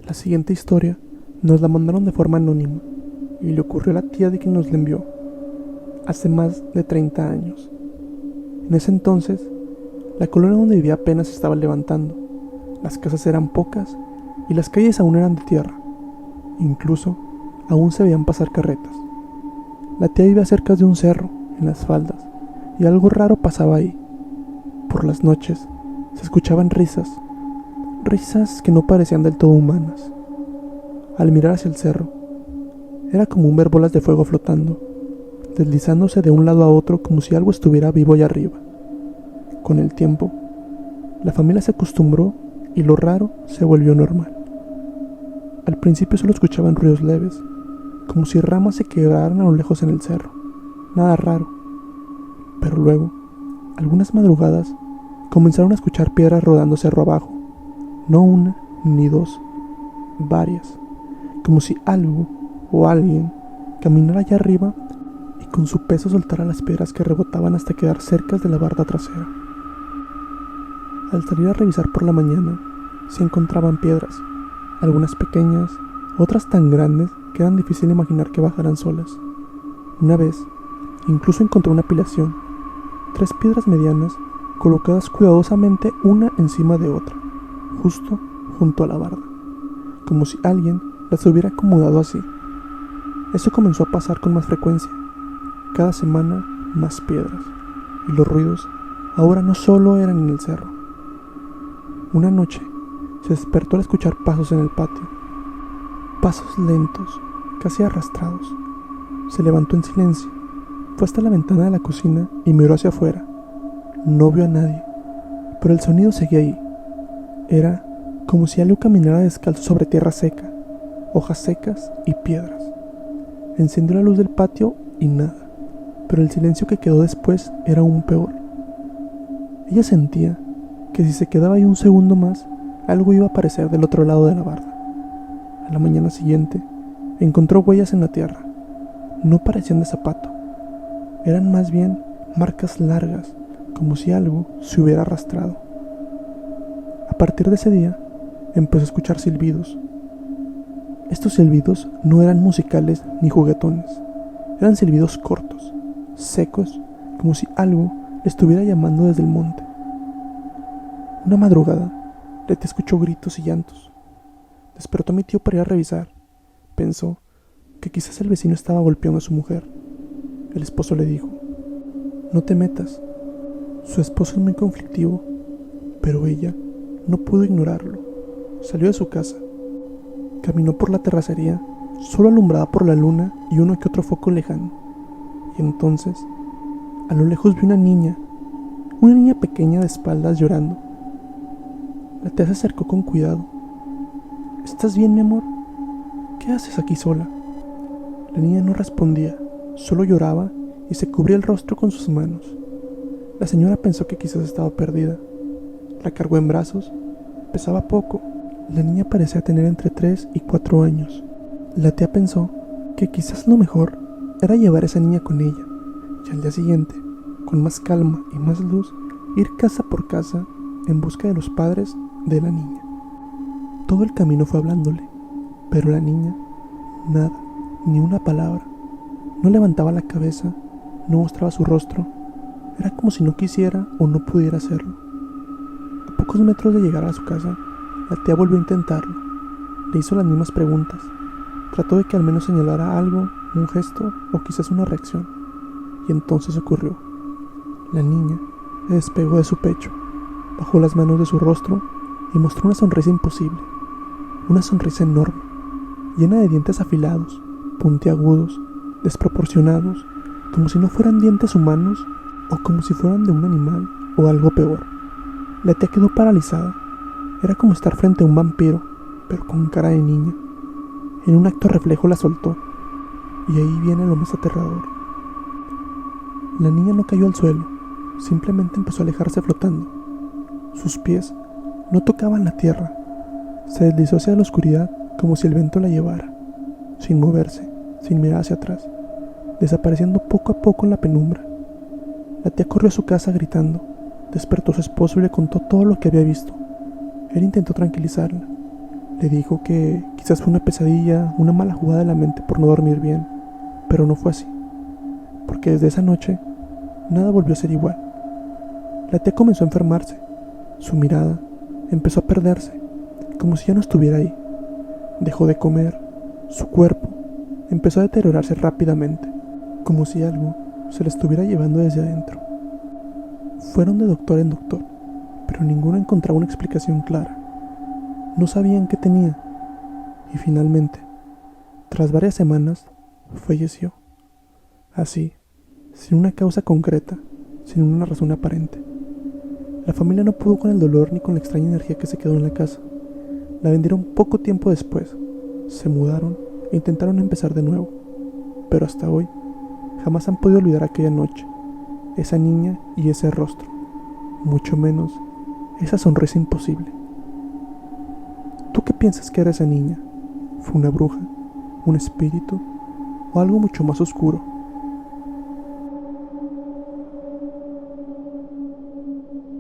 La siguiente historia nos la mandaron de forma anónima y le ocurrió a la tía de quien nos la envió hace más de 30 años. En ese entonces, la colonia donde vivía apenas se estaba levantando, las casas eran pocas y las calles aún eran de tierra. Incluso, aún se veían pasar carretas. La tía vivía cerca de un cerro, en las faldas, y algo raro pasaba ahí. Por las noches, se escuchaban risas que no parecían del todo humanas. Al mirar hacia el cerro, era como ver bolas de fuego flotando, deslizándose de un lado a otro como si algo estuviera vivo allá arriba. Con el tiempo, la familia se acostumbró y lo raro se volvió normal. Al principio solo escuchaban ruidos leves, como si ramas se quebraran a lo lejos en el cerro. Nada raro. Pero luego, algunas madrugadas, comenzaron a escuchar piedras rodando cerro abajo. No una ni dos, varias, como si algo o alguien caminara allá arriba y con su peso soltara las piedras que rebotaban hasta quedar cerca de la barda trasera. Al salir a revisar por la mañana, se encontraban piedras, algunas pequeñas, otras tan grandes que eran difícil imaginar que bajaran solas. Una vez, incluso encontró una apilación, 3 piedras medianas colocadas cuidadosamente una encima de otra, justo junto a la barda, como si alguien las hubiera acomodado así. Eso comenzó a pasar con más frecuencia. Cada semana más piedras, y los ruidos ahora no solo eran en el cerro. Una noche se despertó al escuchar pasos en el patio, pasos lentos, casi arrastrados. Se levantó en silencio, fue hasta la ventana de la cocina y miró hacia afuera. No vio a nadie, pero el sonido seguía ahí. Era como si algo caminara descalzo sobre tierra seca, hojas secas y piedras. Encendió la luz del patio y nada, pero el silencio que quedó después era aún peor. Ella sentía que si se quedaba ahí un segundo más, algo iba a aparecer del otro lado de la barda. A la mañana siguiente, encontró huellas en la tierra. No parecían de zapato, eran más bien marcas largas, como si algo se hubiera arrastrado. A partir de ese día, empezó a escuchar silbidos. Estos silbidos no eran musicales ni juguetones, eran silbidos cortos, secos, como si algo le estuviera llamando desde el monte. Una madrugada, Leti escuchó gritos y llantos. Despertó a mi tío para ir a revisar. Pensó que quizás el vecino estaba golpeando a su mujer. El esposo le dijo: «No te metas». Su esposo es muy conflictivo, pero ella no pudo ignorarlo. Salió de su casa. Caminó por la terracería, solo alumbrada por la luna y uno que otro foco lejano. Y entonces, a lo lejos vio una niña pequeña de espaldas llorando. La tía se acercó con cuidado. «¿Estás bien, mi amor? ¿Qué haces aquí sola?». La niña no respondía, solo lloraba y se cubría el rostro con sus manos. La señora pensó que quizás estaba perdida. La cargó en brazos. Pesaba poco. La niña parecía tener entre 3 y 4 años. La tía pensó que quizás lo mejor era llevar a esa niña con ella, y al día siguiente, con más calma y más luz, ir casa por casa en busca de los padres de la niña. Todo el camino fue hablándole, pero la niña, nada, ni una palabra. No levantaba la cabeza, no mostraba su rostro. Era como si no quisiera o no pudiera hacerlo. A pocos metros de llegar a su casa, la tía volvió a intentarlo. Le hizo las mismas preguntas. Trató de que al menos señalara algo, un gesto o quizás una reacción. Y entonces ocurrió. La niña se despegó de su pecho, bajó las manos de su rostro y mostró una sonrisa imposible. Una sonrisa enorme, llena de dientes afilados, puntiagudos, desproporcionados, como si no fueran dientes humanos o como si fueran de un animal o algo peor. La tía quedó paralizada. Era como estar frente a un vampiro, pero con cara de niña. En un acto reflejo la soltó, y ahí viene lo más aterrador. La niña no cayó al suelo, simplemente empezó a alejarse flotando. Sus pies no tocaban la tierra. Se deslizó hacia la oscuridad como si el viento la llevara, sin moverse, sin mirar hacia atrás, desapareciendo poco a poco en la penumbra. La tía corrió a su casa gritando. Despertó a su esposo y le contó todo lo que había visto. Él intentó tranquilizarla. Le dijo que quizás fue una pesadilla, una mala jugada de la mente por no dormir bien, pero no fue así, porque desde esa noche nada volvió a ser igual. La tía comenzó a enfermarse, su mirada empezó a perderse, como si ya no estuviera ahí. Dejó de comer, su cuerpo empezó a deteriorarse rápidamente, como si algo se la estuviera llevando desde adentro. Fueron de doctor en doctor, pero ninguno encontraba una explicación clara. No sabían qué tenía, y finalmente, tras varias semanas, falleció. Así, sin una causa concreta, sin una razón aparente. La familia no pudo con el dolor ni con la extraña energía que se quedó en la casa. La vendieron poco tiempo después, se mudaron e intentaron empezar de nuevo, pero hasta hoy jamás han podido olvidar aquella noche, esa niña y ese rostro, mucho menos esa sonrisa imposible. ¿Tú qué piensas que era esa niña? ¿Fue una bruja, un espíritu o algo mucho más oscuro?